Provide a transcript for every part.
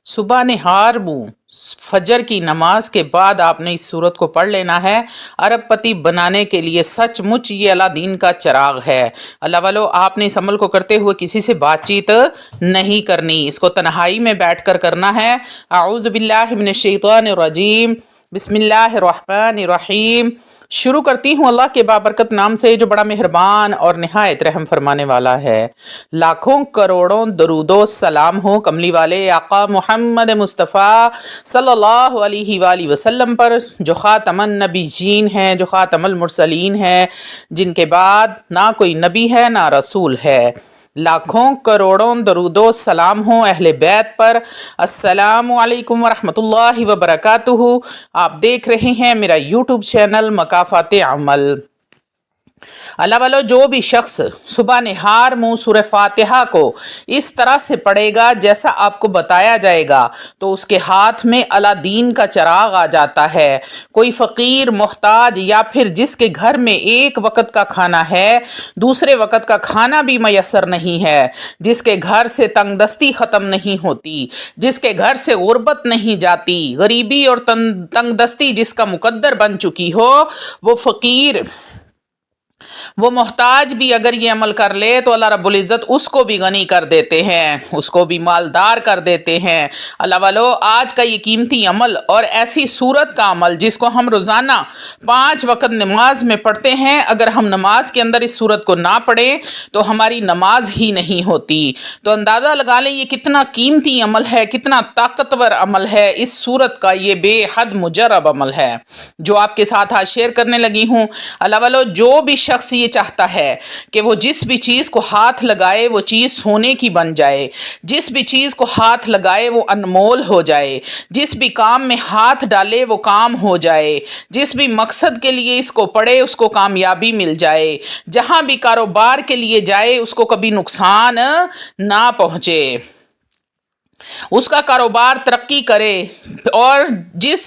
صبح نہار منہ فجر کی نماز کے بعد آپ نے اس صورت کو پڑھ لینا ہے۔ ارب پتی بنانے کے لیے سچ مچ یہ اللہ دین کا چراغ ہے۔ اللہ والو، آپ نے اس عمل کو کرتے ہوئے کسی سے بات چیت نہیں کرنی، اس کو تنہائی میں بیٹھ کر کرنا ہے۔ اعوذ باللہ من الشیطان الرجیم، بسم اللہ الرحمن الرحیم۔ شروع کرتی ہوں اللہ کے بابرکت نام سے جو بڑا مہربان اور نہایت رحم فرمانے والا ہے۔ لاکھوں کروڑوں درود و سلام ہو کملی والے آقا محمد مصطفیٰ صلی اللہ علیہ وآلہ وسلم پر، جو خاتم النبیین ہیں، جو خاتم المرسلین ہیں، جن کے بعد نہ کوئی نبی ہے نہ رسول ہے۔ لاکھوں کروڑوں درود و سلام ہوں اہل بیت پر۔ السلام علیکم ورحمۃ اللہ وبرکاتہ۔ آپ دیکھ رہے ہیں میرا یوٹیوب چینل مکافات عمل۔ اللہ والو، جو بھی شخص صبح نہار منہ سورہ فاتحہ کو اس طرح سے پڑھے گا جیسا آپ کو بتایا جائے گا تو اس کے ہاتھ میں اللہ دین کا چراغ آ جاتا ہے۔ کوئی فقیر، محتاج یا پھر جس کے گھر میں ایک وقت کا کھانا ہے، دوسرے وقت کا کھانا بھی میسر نہیں ہے، جس کے گھر سے تنگ دستی ختم نہیں ہوتی، جس کے گھر سے غربت نہیں جاتی، غریبی اور تنگ دستی جس کا مقدر بن چکی ہو، وہ فقیر، وہ محتاج بھی اگر یہ عمل کر لے تو اللہ رب العزت اس کو بھی غنی کر دیتے ہیں، اس کو بھی مالدار کر دیتے ہیں۔ اللہ والو، آج کا یہ قیمتی عمل اور ایسی صورت کا عمل جس کو ہم روزانہ 5 وقت نماز میں پڑھتے ہیں، اگر ہم نماز کے اندر اس صورت کو نہ پڑھیں تو ہماری نماز ہی نہیں ہوتی۔ تو اندازہ لگا لیں یہ کتنا قیمتی عمل ہے، کتنا طاقتور عمل ہے۔ اس صورت کا یہ بے حد مجرب عمل ہے جو آپ کے ساتھ آج شیئر کرنے لگی ہوں۔ اللہ والو، جو بھی شخص یہ چاہتا ہے کہ وہ جس بھی چیز کو ہاتھ لگائے وہ چیز سونے کی بن جائے، جس بھی چیز کو ہاتھ لگائے وہ انمول ہو جائے، جس بھی کام میں ہاتھ ڈالے وہ کام ہو جائے، جس بھی مقصد کے لیے اس کو پڑھے اس کو کامیابی مل جائے، جہاں بھی کاروبار کے لیے جائے اس کو کبھی نقصان نہ پہنچے، اس کا کاروبار ترقی کرے۔ اور جس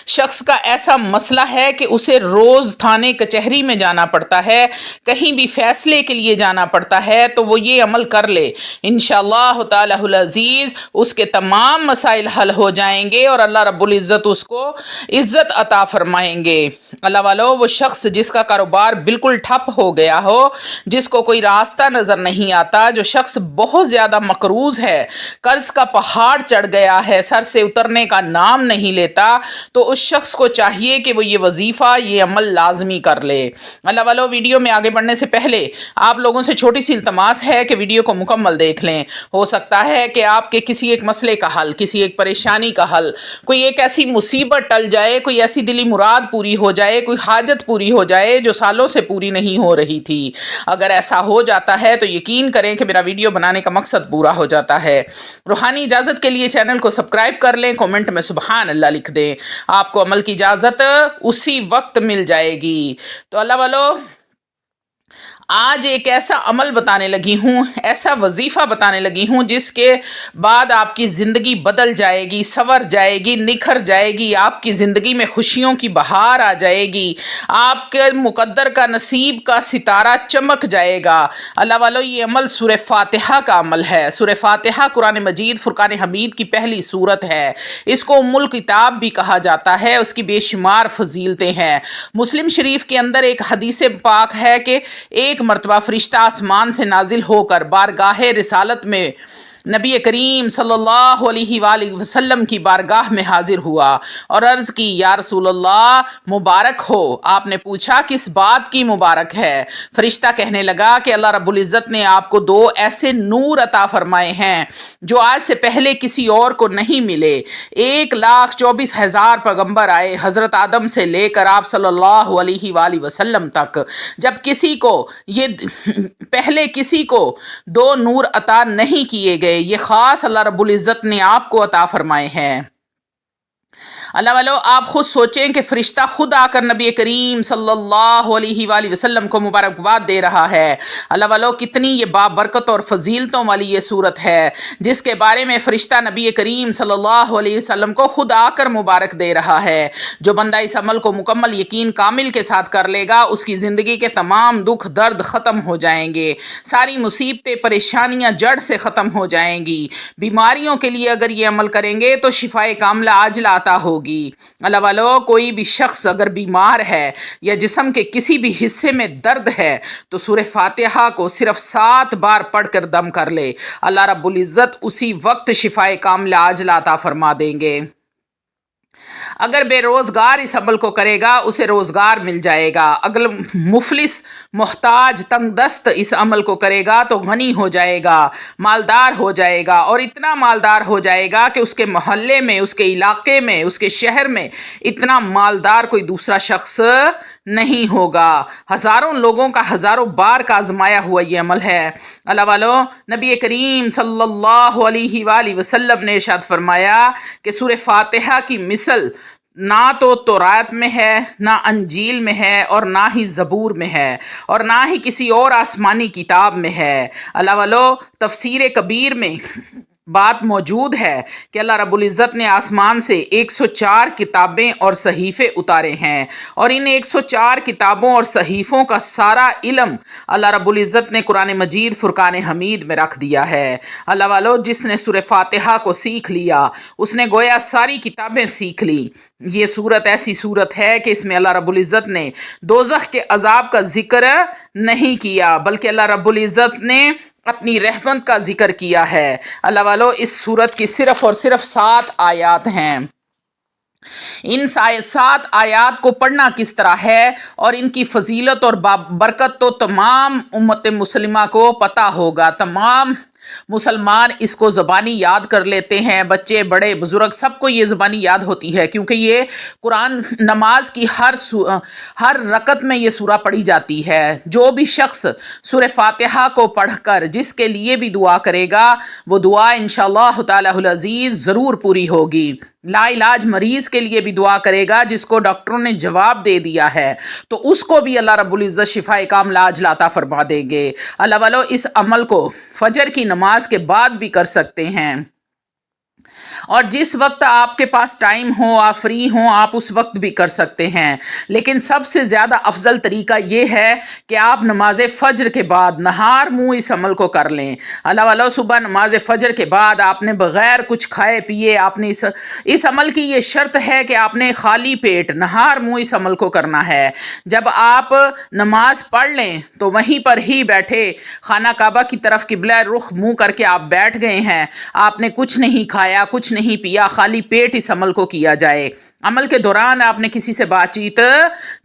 شخص کا ایسا مسئلہ ہے کہ اسے روز تھانے کچہری میں جانا پڑتا ہے، کہیں بھی فیصلے کے لیے جانا پڑتا ہے، تو وہ یہ عمل کر لے، انشاءاللہ تعالی العزیز اس کے تمام مسائل حل ہو جائیں گے اور اللہ رب العزت اس کو عزت عطا فرمائیں گے۔ اللہ والو، وہ شخص جس کا کاروبار بالکل ٹھپ ہو گیا ہو، جس کو کوئی راستہ نظر نہیں آتا، جو شخص بہت زیادہ مقروض ہے، قرض کا پہاڑ چڑھ گیا ہے، سر سے اترنے کا نام نہیں لیتا، تو اس شخص کو چاہیے کہ وہ یہ وظیفہ، یہ عمل لازمی کر لے۔ اللہ والو، ویڈیو میں آگے بڑھنے سے پہلے آپ لوگوں سے چھوٹی سی التماس ہے کہ ویڈیو کو مکمل دیکھ لیں۔ ہو سکتا ہے کہ آپ کے کسی ایک مسئلے کا حل، کسی ایک پریشانی کا حل، کوئی ایک ایسی مصیبت ٹل جائے، کوئی ایسی دلی مراد پوری ہو جائے، کوئی حاجت پوری ہو جائے جو سالوں سے پوری نہیں ہو رہی تھی۔ اگر ایسا ہو جاتا ہے تو یقین کریں کہ میرا ویڈیو بنانے کا مقصد پورا ہو جاتا ہے۔ روحانی اجازت کے لیے چینل کو سبسکرائب کر لیں، کومنٹ میں سبحان اللہ لکھ دیں، آپ کو عمل کی اجازت اسی وقت مل جائے گی۔ تو اللہ والو، آج ایک ایسا عمل بتانے لگی ہوں، ایسا وظیفہ بتانے لگی ہوں جس کے بعد آپ کی زندگی بدل جائے گی، سنور جائے گی، نکھر جائے گی، آپ کی زندگی میں خوشیوں کی بہار آ جائے گی، آپ کے مقدر کا، نصیب کا ستارہ چمک جائے گا۔ اللہ والو، یہ عمل سورہ فاتحہ کا عمل ہے۔ سورہ فاتحہ قرآن مجید فرقان حمید کی پہلی سورت ہے۔ اس کو ام الکتاب بھی کہا جاتا ہے، اس کی بے شمار فضیلتیں ہیں۔ مسلم شریف کے اندر ایک حدیث پاک ہے کہ ایک مرتبہ فرشتہ آسمان سے نازل ہو کر بارگاہ رسالت میں نبی کریم صلی اللہ علیہ وآلہ وسلم کی بارگاہ میں حاضر ہوا اور عرض کی، یا رسول اللہ مبارک ہو۔ آپ نے پوچھا کس بات کی مبارک ہے؟ فرشتہ کہنے لگا کہ اللہ رب العزت نے آپ کو 2 ایسے نور عطا فرمائے ہیں جو آج سے پہلے کسی اور کو نہیں ملے۔ 1,24,000 پیغمبر آئے، حضرت آدم سے لے کر آپ صلی اللہ علیہ وآلہ وسلم تک، جب کسی کو پہلے کسی کو 2 نور عطا نہیں کیے گئے، یہ خاص اللہ رب العزت نے آپ کو عطا فرمائے ہیں۔ اللہ والو آپ خود سوچیں کہ فرشتہ خود آ کر نبی کریم صلی اللہ علیہ وآلہ وسلم کو مبارکباد دے رہا ہے۔ اللہ والو کتنی یہ بابرکت اور فضیلتوں والی یہ صورت ہے جس کے بارے میں فرشتہ نبی کریم صلی اللہ علیہ وسلم کو خود آ کر مبارک دے رہا ہے۔ جو بندہ اس عمل کو مکمل یقین کامل کے ساتھ کر لے گا اس کی زندگی کے تمام دکھ درد ختم ہو جائیں گے، ساری مصیبتیں پریشانیاں جڑ سے ختم ہو جائیں گی۔ بیماریوں کے لیے اگر یہ عمل کریں گے تو شفائے کاملہ عاجلہ عطا ہوگی۔ اللہ والو کوئی بھی شخص اگر بیمار ہے یا جسم کے کسی بھی حصے میں درد ہے تو سورہ فاتحہ کو صرف 7 بار پڑھ کر دم کر لے، اللہ رب العزت اسی وقت شفائے کاملہ عاجلہ عطا فرما دیں گے۔ اگر بے روزگار اس عمل کو کرے گا اسے روزگار مل جائے گا، اگر مفلس محتاج تنگ دست اس عمل کو کرے گا تو غنی ہو جائے گا، مالدار ہو جائے گا، اور اتنا مالدار ہو جائے گا کہ اس کے محلے میں، اس کے علاقے میں، اس کے شہر میں اتنا مالدار کوئی دوسرا شخص نہیں ہوگا۔ ہزاروں لوگوں کا ہزاروں بار کا آزمایا ہوا یہ عمل ہے۔ اللہ والو نبی کریم صلی اللہ علیہ وآلہ وسلم نے ارشاد فرمایا کہ سورہ فاتحہ کی مثل نہ تو تورات میں ہے، نہ انجیل میں ہے، اور نہ ہی زبور میں ہے، اور نہ ہی کسی اور آسمانی کتاب میں ہے۔ اللہ والو تفسیر کبیر میں بات موجود ہے کہ اللہ رب العزت نے آسمان سے 104 کتابیں اور صحیفے اتارے ہیں، اور ان 104 کتابوں اور صحیفوں کا سارا علم اللہ رب العزت نے قرآن مجید فرقان حمید میں رکھ دیا ہے۔ اللہ والو جس نے سورہ فاتحہ کو سیکھ لیا اس نے گویا ساری کتابیں سیکھ لی۔ یہ صورت ایسی صورت ہے کہ اس میں اللہ رب العزت نے دوزخ کے عذاب کا ذکر نہیں کیا بلکہ اللہ رب العزت نے اپنی رحمت کا ذکر کیا ہے۔ اللہ والو اس صورت کی صرف اور صرف 7 آیات ہیں۔ ان 7 آیات کو پڑھنا کس طرح ہے اور ان کی فضیلت اور برکت تو تمام امت مسلمہ کو پتہ ہوگا۔ تمام مسلمان اس کو زبانی یاد کر لیتے ہیں، بچے بڑے بزرگ سب کو یہ زبانی یاد ہوتی ہے، کیونکہ یہ قرآن نماز کی ہر رکعت میں یہ سورہ پڑھی جاتی ہے۔ جو بھی شخص سورہ فاتحہ کو پڑھ کر جس کے لیے بھی دعا کرے گا وہ دعا انشاءاللہ تعالی العزیز ضرور پوری ہوگی۔ لا علاج مریض کے لیے بھی دعا کرے گا جس کو ڈاکٹروں نے جواب دے دیا ہے تو اس کو بھی اللہ رب العزت شفائے کاملہ عاجلہ عطا فرما دیں گے۔ اللہ والو اس عمل کو فجر کی نماز کے بعد بھی کر سکتے ہیں، اور جس وقت آپ کے پاس ٹائم ہو، آپ فری ہوں، آپ اس وقت بھی کر سکتے ہیں، لیکن سب سے زیادہ افضل طریقہ یہ ہے کہ آپ نماز فجر کے بعد نہار منہ اس عمل کو کر لیں۔ اللہ والو صبح نماز فجر کے بعد آپ نے بغیر کچھ کھائے پیے آپ نے اس عمل کی یہ شرط ہے کہ آپ نے خالی پیٹ نہار منہ اس عمل کو کرنا ہے۔ جب آپ نماز پڑھ لیں تو وہیں پر ہی بیٹھے خانہ کعبہ کی طرف قبلہ رخ منہ کر کے آپ بیٹھ گئے ہیں، آپ نے کچھ نہیں کھایا کچھ نہیں پیا، خالی پیٹ اس عمل کو کیا جائے۔ عمل کے دوران آپ نے کسی سے بات چیت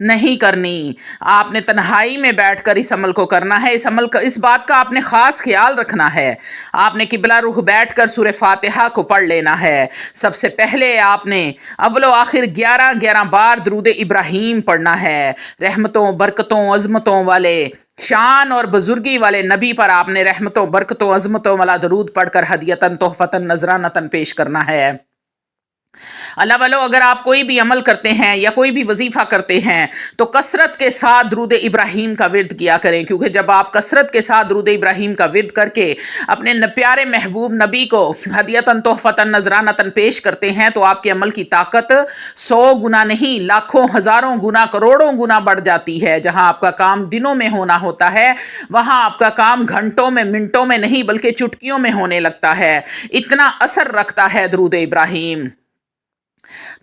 نہیں کرنی، آپ نے تنہائی میں بیٹھ کر اس عمل کو کرنا ہے۔ اس بات کا آپ نے خاص خیال رکھنا ہے۔ آپ نے قبلہ رخ بیٹھ کر سورہ فاتحہ کو پڑھ لینا ہے۔ سب سے پہلے آپ نے اول و آخر 11 بار درود ابراہیم پڑھنا ہے۔ رحمتوں برکتوں عظمتوں والے شان اور بزرگی والے نبی پر آپ نے رحمتوں برکتوں عظمتوں والا درود پڑھ کر ہدیتاً تحفتاً نذرانتاً پیش کرنا ہے۔ اللہ والو اگر آپ کوئی بھی عمل کرتے ہیں یا کوئی بھی وظیفہ کرتے ہیں تو کثرت کے ساتھ درود ابراہیم کا ورد کیا کریں، کیونکہ جب آپ کثرت کے ساتھ درود ابراہیم کا ورد کر کے اپنے پیارے محبوب نبی کو ہدیتاً تحفتاً نذرانتاً پیش کرتے ہیں تو آپ کے عمل کی طاقت 100 گنا نہیں لاکھوں ہزاروں گنا کروڑوں گنا بڑھ جاتی ہے۔ جہاں آپ کا کام دنوں میں ہونا ہوتا ہے وہاں آپ کا کام گھنٹوں میں منٹوں میں نہیں بلکہ چٹکیوں میں ہونے لگتا ہے۔ اتنا اثر رکھتا ہے درود ابراہیم۔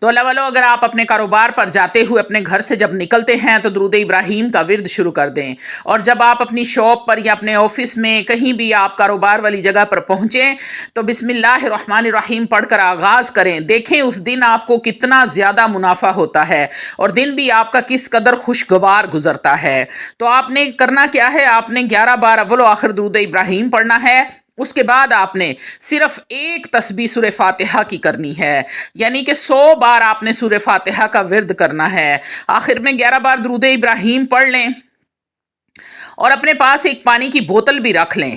تو اللہ والو اگر آپ اپنے کاروبار پر جاتے ہوئے اپنے گھر سے جب نکلتے ہیں تو درود ابراہیم کا ورد شروع کر دیں، اور جب آپ اپنی شاپ پر یا اپنے آفس میں کہیں بھی آپ کاروبار والی جگہ پر پہنچیں تو بسم اللہ الرحمن الرحیم پڑھ کر آغاز کریں۔ دیکھیں اس دن آپ کو کتنا زیادہ منافع ہوتا ہے اور دن بھی آپ کا کس قدر خوشگوار گزرتا ہے۔ تو آپ نے کرنا کیا ہے، آپ نے 11 بار اول و آخر درود ابراہیم پڑھنا ہے۔ اس کے بعد آپ نے صرف ایک تسبیح سورہ فاتحہ کی کرنی ہے، یعنی کہ 100 بار آپ نے سورہ فاتحہ کا ورد کرنا ہے۔ آخر میں 11 بار درود ابراہیم پڑھ لیں اور اپنے پاس ایک پانی کی بوتل بھی رکھ لیں،